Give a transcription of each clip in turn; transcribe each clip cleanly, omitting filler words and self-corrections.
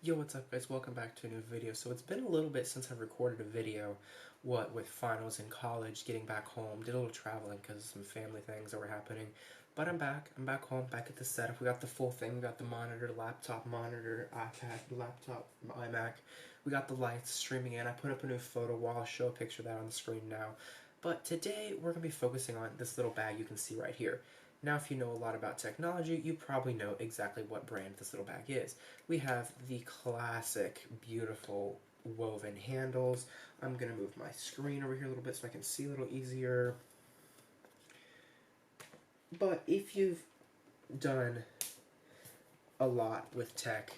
Yo, what's up guys? Welcome back to a new video. So it's been a little bit since I've recorded a video, with finals in college, getting back home, did a little traveling because of some family things that were happening. But I'm back home, back at the setup. We got the full thing, we got the monitor, laptop monitor, iPad, laptop, iMac. We got the lights streaming in. I put up a new photo wall, I'll show a picture of that on the screen now. But today we're going to be focusing on this little bag you can see right here. Now, if you know a lot about technology, you probably know exactly what brand this little bag is. We have the classic, beautiful woven handles. I'm going to move my screen over here a little bit so I can see a little easier. But if you've done a lot with tech,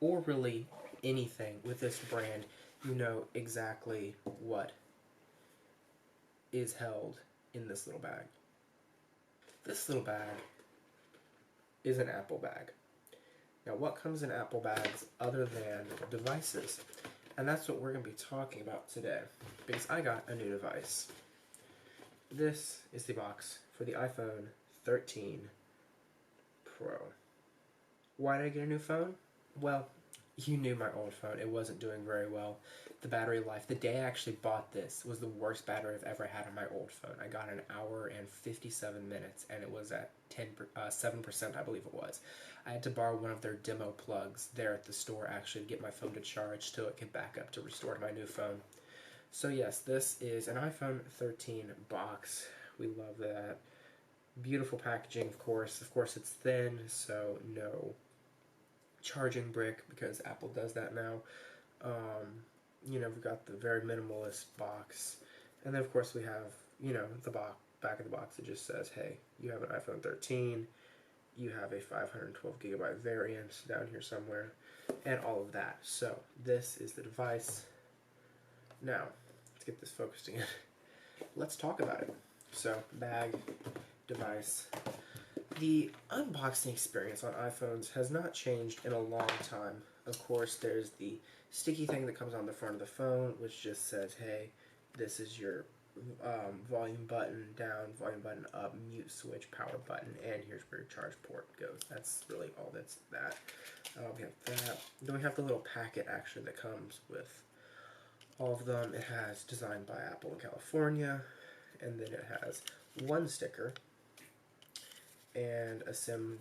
or really anything with this brand, you know exactly what is held in this little bag. This little bag is an Apple bag. Now, what comes in Apple bags other than devices? And that's what we're going to be talking about today, because I got a new device. This is the box for the iPhone 13 Pro. Why did I get a new phone? Well, you knew my old phone. It wasn't doing very well. The battery life, the day I actually bought this, was the worst battery I've ever had on my old phone. I got an hour and 57 minutes, and it was at 7%, I believe it was. I had to borrow one of their demo plugs there at the store, actually, to get my phone to charge till it could back up to restore to my new phone. So yes, this is an iPhone 13 box. We love that. Beautiful packaging, of course. Of course, it's thin, so no charging brick, because Apple does that now. We've got the very minimalist box, and then of course we have, the back of the box. It just says, hey, you have an iPhone 13, you have a 512 gigabyte variant down here somewhere, and all of that. So this is the device. Now, let's get this focused again. Let's talk about it. So, bag, device. The unboxing experience on iPhones has not changed in a long time. Of course, there's the sticky thing that comes on the front of the phone, which just says, hey, this is your volume button down, volume button up, mute switch, power button, and here's where your charge port goes. That's really all that's that. We have that. Then we have the little packet, actually, that comes with all of them. It has designed by Apple in California, and then it has one sticker, and a SIM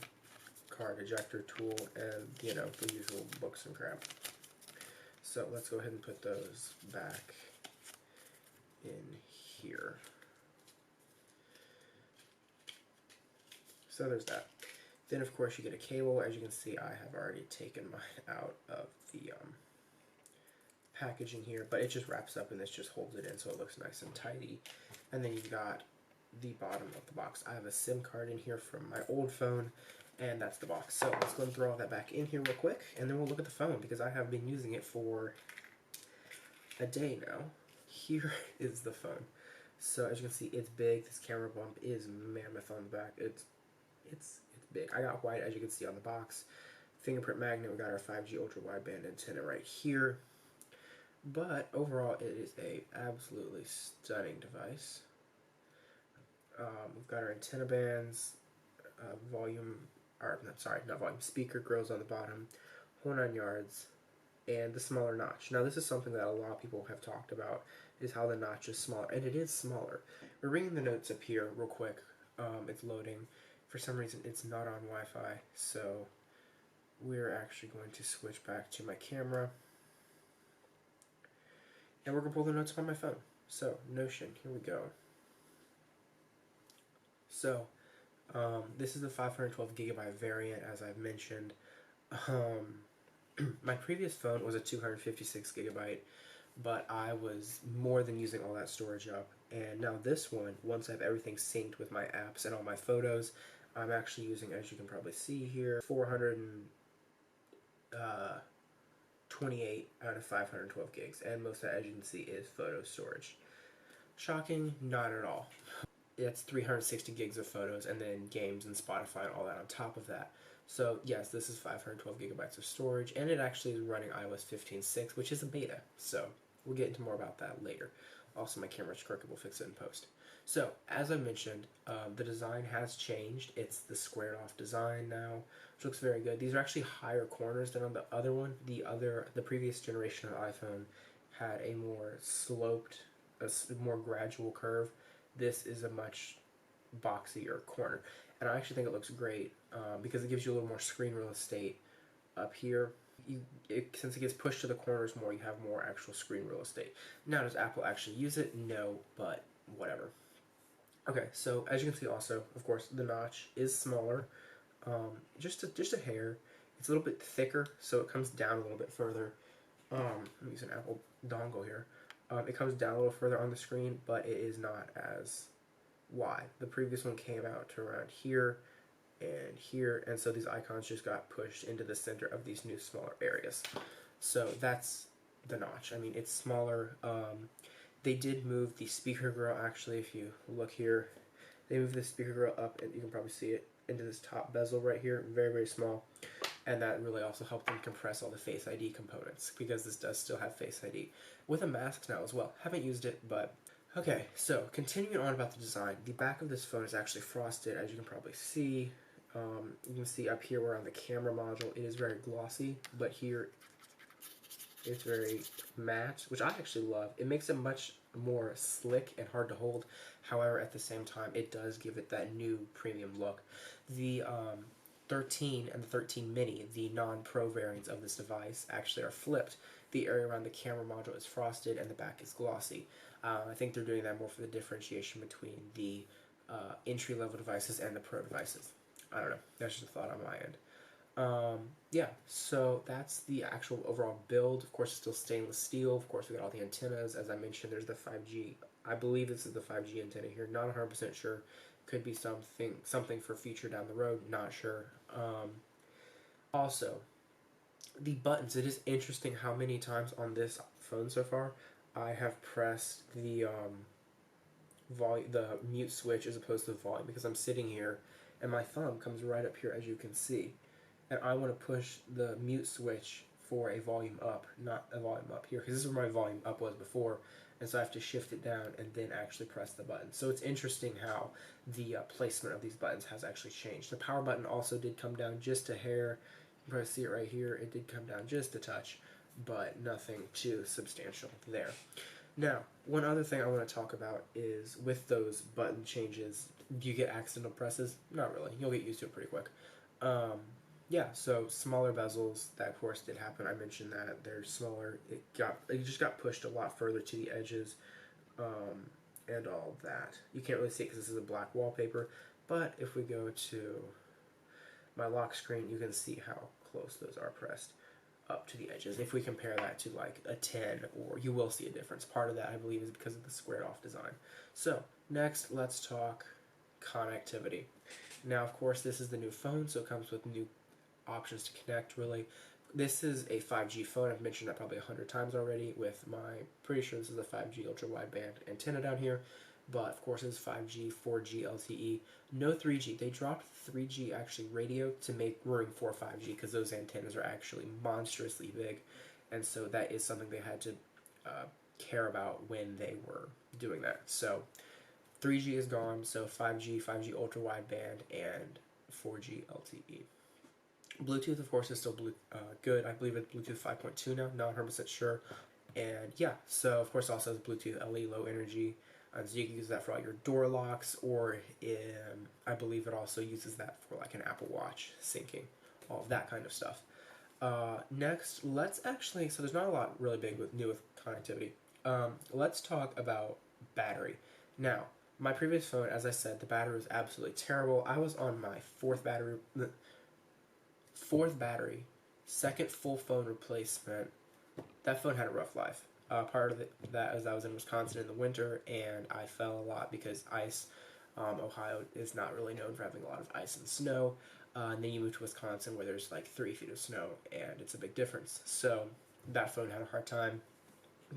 card ejector tool, and, the usual books and crap. So let's go ahead and put those back in here. So there's that. Then, of course, you get a cable. As you can see, I have already taken mine out of the packaging here, but it just wraps up and this just holds it in so it looks nice and tidy. And then you've got the bottom of the box. I have a SIM card in here from my old phone, and that's the box. So let's go and throw all that back in here real quick, and then we'll look at the phone, because I have been using it for a day now. Here is the phone. So as you can see, it's big. This camera bump is mammoth on the back. It's big. I got white, as you can see on the box. Fingerprint magnet. We got our 5G ultra wideband antenna right here. But overall, it is a absolutely stunning device. We've got our antenna bands, speaker grills on the bottom, whole 9 yards, and the smaller notch. Now, this is something that a lot of people have talked about, is how the notch is smaller, and it is smaller. We're reading the notes up here real quick. It's loading. For some reason, it's not on Wi-Fi, so we're actually going to switch back to my camera, and we're going to pull the notes up on my phone. So, Notion, here we go. So, this is the 512 gigabyte variant, as I've mentioned. My previous phone was a 256 gigabyte, but I was more than using all that storage up. And now this one, once I have everything synced with my apps and all my photos, I'm actually using, as you can probably see here, 428 out of 512 gigs. And most of that, as you can see, is photo storage. Shocking? Not at all. It's 360 gigs of photos, and then games and Spotify and all that on top of that. So yes, this is 512 gigabytes of storage, and it actually is running iOS 15.6, which is a beta. So we'll get into more about that later. Also, my camera's crooked. We'll fix it in post. So, as I mentioned, the design has changed. It's the squared off design now, which looks very good. These are actually higher corners than on the other one. The previous generation of iPhone had a more sloped, more gradual curve. This is a much boxier corner, and I actually think it looks great because it gives you a little more screen real estate up here. Since it gets pushed to the corners more, you have more actual screen real estate. Now, does Apple actually use it? No, but whatever. Okay, so as you can see also, of course, the notch is smaller, just a hair. It's a little bit thicker, so it comes down a little bit further. I'm using an Apple dongle here. It comes down a little further on the screen, but it is not as wide. The previous one came out to around here, and so these icons just got pushed into the center of these new smaller areas. So that's the notch. I mean, it's smaller. They did move the speaker grill, actually, if you look here. They moved the speaker grill up, and you can probably see it, into this top bezel right here, very, very small. And that really also helped them compress all the Face ID components, because this does still have Face ID. With a mask now as well. Haven't used it, but... Okay, so continuing on about the design, the back of this phone is actually frosted, as you can probably see. You can see up here where on the camera module, it is very glossy, but here it's very matte, which I actually love. It makes it much more slick and hard to hold. However, at the same time, it does give it that new premium look. The 13 and the 13 mini, the non-pro variants of this device, actually are flipped. The area around the camera module is frosted and the back is glossy. I think they're doing that more for the differentiation between the entry-level devices and the pro devices. I don't know. That's just a thought on my end. Yeah, so that's the actual overall build. Of course, it's still stainless steel. Of course, we got all the antennas. As I mentioned, there's the 5G. I believe this is the 5G antenna here. Not 100% sure. Could be something for future down the road. Not sure. Also, the buttons. It is interesting how many times on this phone so far I have pressed the the mute switch as opposed to the volume, because I'm sitting here and my thumb comes right up here, as you can see, and I want to push the mute switch for a volume up, not a volume up here, because this is where my volume up was before, and so I have to shift it down and then actually press the button. So it's interesting how the placement of these buttons has actually changed. The power button also did come down just a hair. You can probably see it right here. It did come down just a touch, but nothing too substantial there. Now, one other thing I want to talk about is with those button changes, do you get accidental presses? Not really. You'll get used to it pretty quick. Yeah, so smaller bezels, that of course did happen. I mentioned that they're smaller. It just got pushed a lot further to the edges, and all that. You can't really see it because this is a black wallpaper, but if we go to my lock screen, you can see how close those are pressed up to the edges. If we compare that to like a 10, or you will see a difference. Part of that, I believe, is because of the squared off design. So next, let's talk connectivity. Now, of course, this is the new phone, so it comes with new options to connect, really. This is a 5G phone. I've mentioned that probably 100 times already with my, pretty sure this is a 5G ultra wideband antenna down here, but of course it's 5G, 4G LTE, no 3G. They dropped 3G actually radio to make room for 5G because those antennas are actually monstrously big, and so that is something they had to care about when they were doing that. So 3G is gone, so 5G, 5G ultra wideband, and 4G LTE. Bluetooth, of course, is still good. I believe it's Bluetooth 5.2 now, not 100% sure. And yeah, so of course, it also has Bluetooth LE, low energy. So you can use that for all your door locks, or I believe it also uses that for like an Apple Watch syncing, all of that kind of stuff. Next, let's actually, so there's not a lot really big new with connectivity. Let's talk about battery. Now, my previous phone, as I said, the battery was absolutely terrible. I was on my fourth battery, second full phone replacement. That phone had a rough life. Part of that is I was in Wisconsin in the winter, and I fell a lot because ice. Ohio is not really known for having a lot of ice and snow. And then you move to Wisconsin where there's like 3 feet of snow, and it's a big difference. So that phone had a hard time.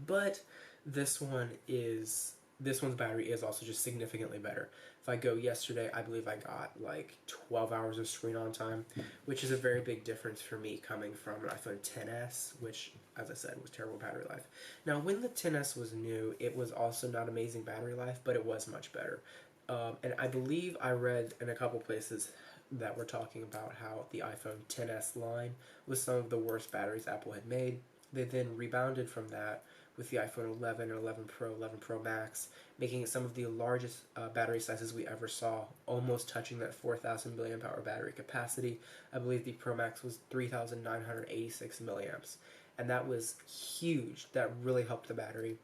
But this one is this one's battery is also just significantly better. If I go yesterday, I believe I got like 12 hours of screen on time, which is a very big difference for me coming from an iPhone XS, which, as I said, was terrible battery life. Now, when the XS was new, it was also not amazing battery life, but it was much better. And I believe I read in a couple places that were talking about how the iPhone XS line was some of the worst batteries Apple had made. They then rebounded from that with the iPhone 11 and 11 Pro, 11 Pro Max, making it some of the largest battery sizes we ever saw, almost touching that 4,000 milliamp hour battery capacity. I believe the Pro Max was 3,986 milliamps, and that was huge. That really helped the battery.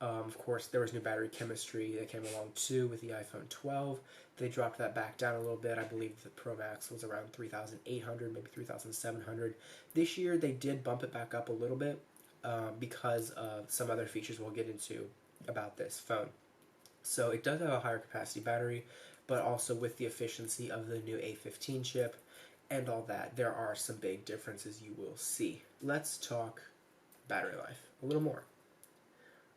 Of course, there was new battery chemistry that came along too with the iPhone 12. They dropped that back down a little bit. I believe the Pro Max was around 3,800, maybe 3,700. This year, they did bump it back up a little bit because of some other features we'll get into about this phone. So it does have a higher capacity battery, but also with the efficiency of the new A15 chip and all that, there are some big differences you will see. Let's talk battery life a little more.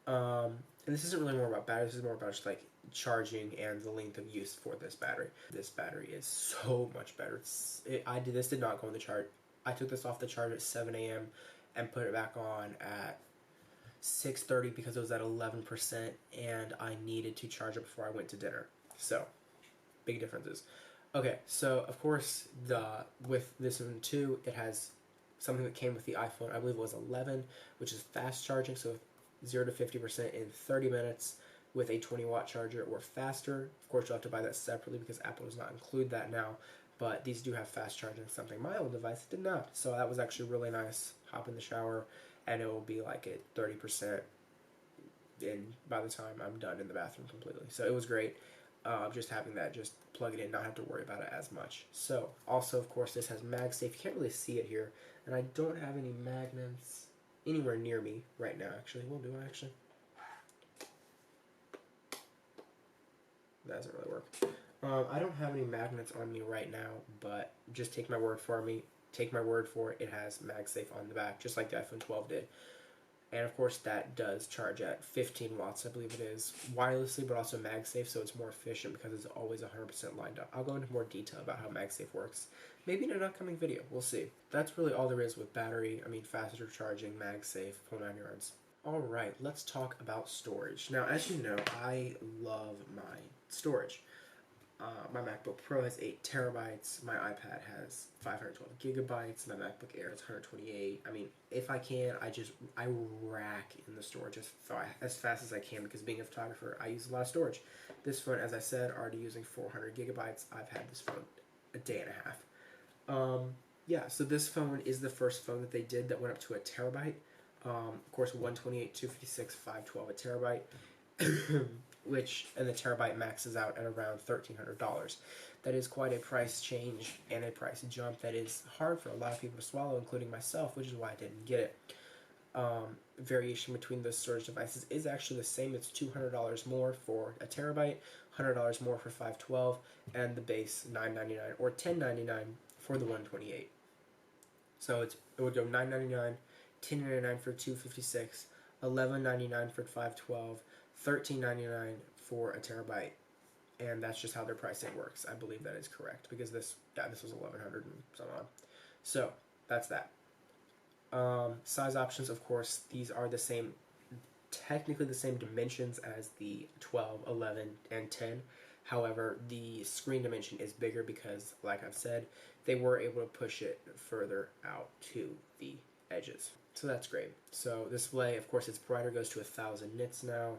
And this isn't really more about battery, this is more about just like charging and the length of use for this battery. This battery is so much better. This did not go on the charge. I took this off the charge at 7 a.m. and put it back on at 6:30 because it was at 11% and I needed to charge it before I went to dinner. So, big differences. Okay, so of course, with this one too, it has something that came with the iPhone, I believe it was 11, which is fast charging, so 0 to 50% in 30 minutes with a 20-watt charger or faster. Of course, you'll have to buy that separately because Apple does not include that now, but these do have fast charging, something my old device did not. So that was actually really nice. Hop in the shower, and it will be like at 30% by the time I'm done in the bathroom completely. So it was great. Just having that, just plug it in, not have to worry about it as much. So, also, of course, this has MagSafe. You can't really see it here, and I don't have any magnets anywhere near me right now, actually. Well, do I actually? That doesn't really work. I don't have any magnets on me right now, but just take my word for me. Take my word for it. It has MagSafe on the back, just like the iPhone 12 did. And of course, that does charge at 15 watts, I believe it is, wirelessly, but also MagSafe, so it's more efficient because it's always 100% lined up. I'll go into more detail about how MagSafe works, maybe in an upcoming video. We'll see. That's really all there is with battery, faster charging, MagSafe, whole 9 yards. Alright, let's talk about storage. Now, as you know, I love my storage. My MacBook Pro has 8 terabytes, my iPad has 512 gigabytes, my MacBook Air is 128. If I can, I rack in the storage as fast as I can because being a photographer, I use a lot of storage. This phone, as I said, already using 400 gigabytes. I've had this phone a day and a half. Yeah, so this phone is the first phone that they did that went up to a terabyte. Of course, 128, 256, 512 a terabyte. And the terabyte maxes out at around $1,300. That is quite a price change and a price jump that is hard for a lot of people to swallow, including myself, which is why I didn't get it. Variation between the storage devices is actually the same. It's $200 more for a terabyte, $100 more for 512, and the base $999 or $1099 for the 128. So it would go $999, $1099 for 256, $1199 for 512, $1399 for a terabyte, and that's just how their pricing works. I believe that is correct because this was $1,100 and so on. So that's that. Size options, of course, these are the same, technically the same dimensions as the 12, 11, and 10. However, the screen dimension is bigger because, like I've said, they were able to push it further out to the edges. So that's great. So display, of course, it's brighter, goes to 1,000 nits now.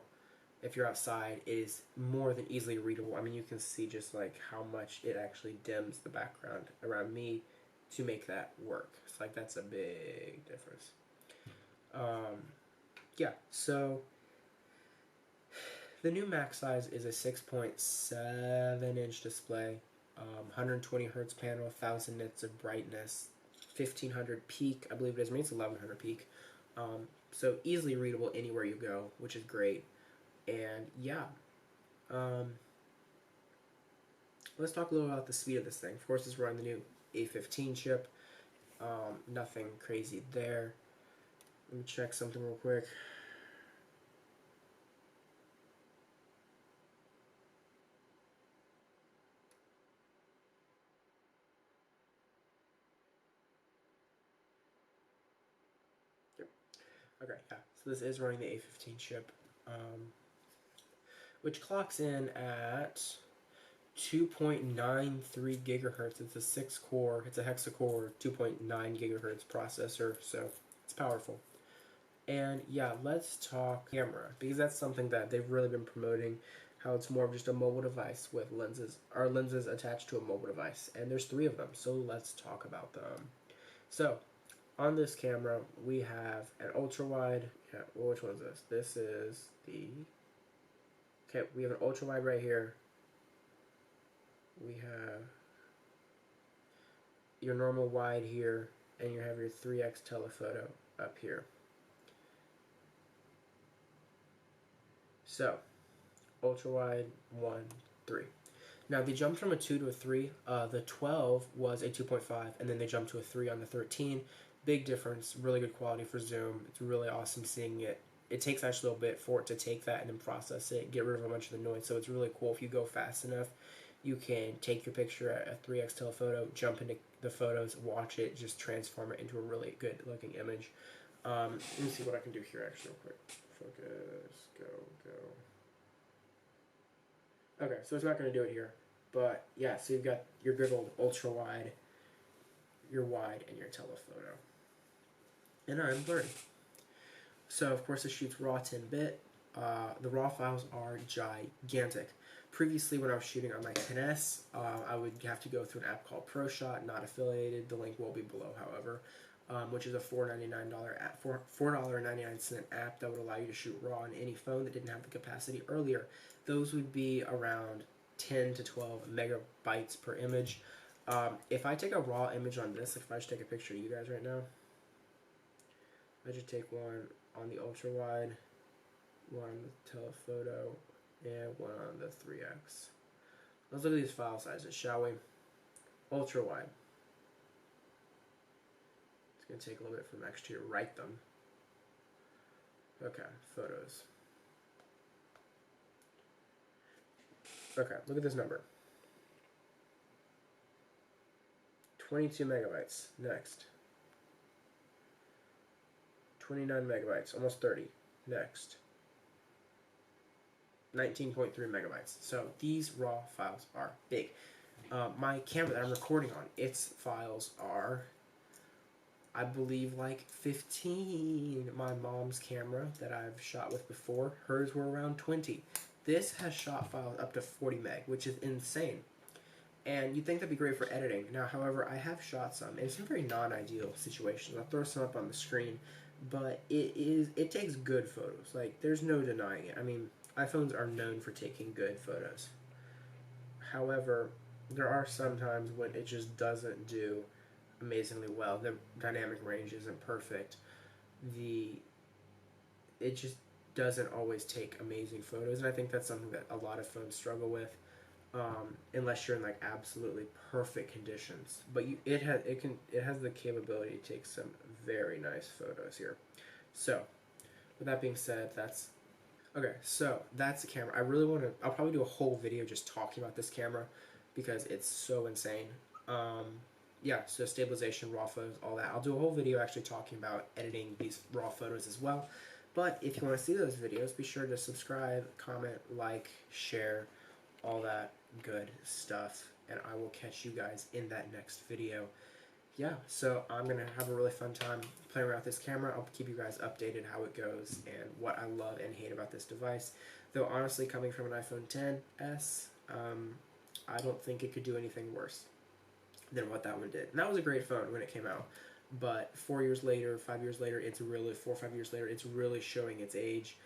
If you're outside, it is more than easily readable. You can see just like how much it actually dims the background around me to make that work. It's like that's a big difference. Yeah, so the new max size is a 6.7 inch display, 120 hertz panel, 1,000 nits of brightness, 1,500 peak, I believe it is. It's 1,100 peak. So easily readable anywhere you go, which is great. And yeah, let's talk a little about the speed of this thing. Of course, it's running the new A15 chip. Nothing crazy there. Let me check something real quick. Okay, yeah. So this is running the A15 chip, which clocks in at 2.93 gigahertz. It's a 6-core, it's a hexa-core 2.9 gigahertz processor, so it's powerful. And yeah, let's talk camera, because that's something that they've really been promoting, how it's more of just a mobile device with lenses, or lenses attached to a mobile device. And there's 3 of them, so let's talk about them. So, on this camera, we have an ultra wide. Yeah, well, which one is this? This is the. Okay, we have an ultra wide right here. We have your normal wide here, and you have your 3x telephoto up here. So, ultra wide, 1, 3. Now they jumped from a 2 to a 3. The 12 was a 2.5, and then they jumped to a 3 on the 13. Big difference, really good quality for zoom. It's really awesome seeing it. It takes actually a little bit for it to take that and then process it, get rid of a bunch of the noise. So it's really cool if you go fast enough. You can take your picture at a 3x telephoto, jump into the photos, watch it, just transform it into a really good looking image. Let me see what I can do here actually real quick. Focus, go. Okay, so it's not going to do it here. But yeah, so you've got your good old ultra wide, your wide, and your telephoto. And I'm blurry. So of course it shoots raw 10-bit. The raw files are gigantic. Previously, when I was shooting on my 10S, I would have to go through an app called ProShot, not affiliated. The link will be below, however, which is a $4.99 app, $4.99 app that would allow you to shoot raw on any phone that didn't have the capacity earlier. Those would be around 10 to 12 megabytes per image. If I take a raw image on this, if I just take a picture of you guys right now, I just take one on the ultra wide, one on the telephoto, and one on the 3x. Let's look at these file sizes, shall we? Ultra wide. It's going to take a little bit for Max to write them. Okay, photos. Okay, look at this number. 22 megabytes. Next. 29 megabytes, almost 30. Next. 19.3 megabytes. So these raw files are big. My camera that I'm recording on, its files are, I believe, like 15. My mom's camera that I've shot with before, hers were around 20. This has shot files up to 40 meg, which is insane. And you'd think that'd be great for editing. Now, however, I have shot some in some very non-ideal situations. I'll throw some up on the screen, but it takes good photos. Like, there's no denying it. I mean, iPhones are known for taking good photos. However, there are some times when it just doesn't do amazingly well. The dynamic range isn't perfect. It just doesn't always take amazing photos, and I think that's something that a lot of phones struggle with. Unless you're in like absolutely perfect conditions, but it has the capability to take some very nice photos here. So, with that being said, that's okay. So that's the camera. I really want to. I'll probably do a whole video just talking about this camera because it's so insane. Yeah, so stabilization, raw photos, all that. I'll do a whole video actually talking about editing these raw photos as well. But if you want to see those videos, be sure to subscribe, comment, like, share, all that good stuff, and I will catch you guys in that next video. Yeah, so I'm going to have a really fun time playing around with this camera. I'll keep you guys updated how it goes and what I love and hate about this device. Though honestly, coming from an iPhone XS, I don't think it could do anything worse than what that one did. And that was a great phone when it came out. But 4 years later, 5 years later, 4 or 5 years later, it's really showing its age.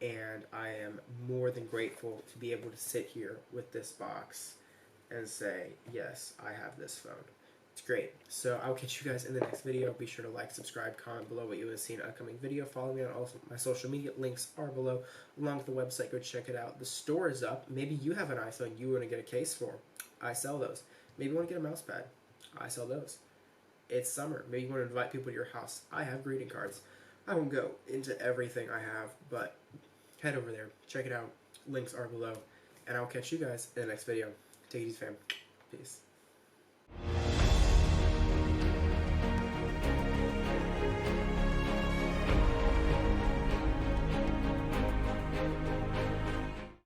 And I am more than grateful to be able to sit here with this box and say, yes, I have this phone. It's great. So I'll catch you guys in the next video. Be sure to like, subscribe, comment below what you want to see in an upcoming video. Follow me on all my social media. Links are below. Along with the website, go check it out. The store is up. Maybe you have an iPhone you want to get a case for. I sell those. Maybe you want to get a mouse pad. I sell those. It's summer. Maybe you want to invite people to your house. I have greeting cards. I won't go into everything I have, but head over there. Check it out. Links are below. And I'll catch you guys in the next video. Take it easy, fam. Peace.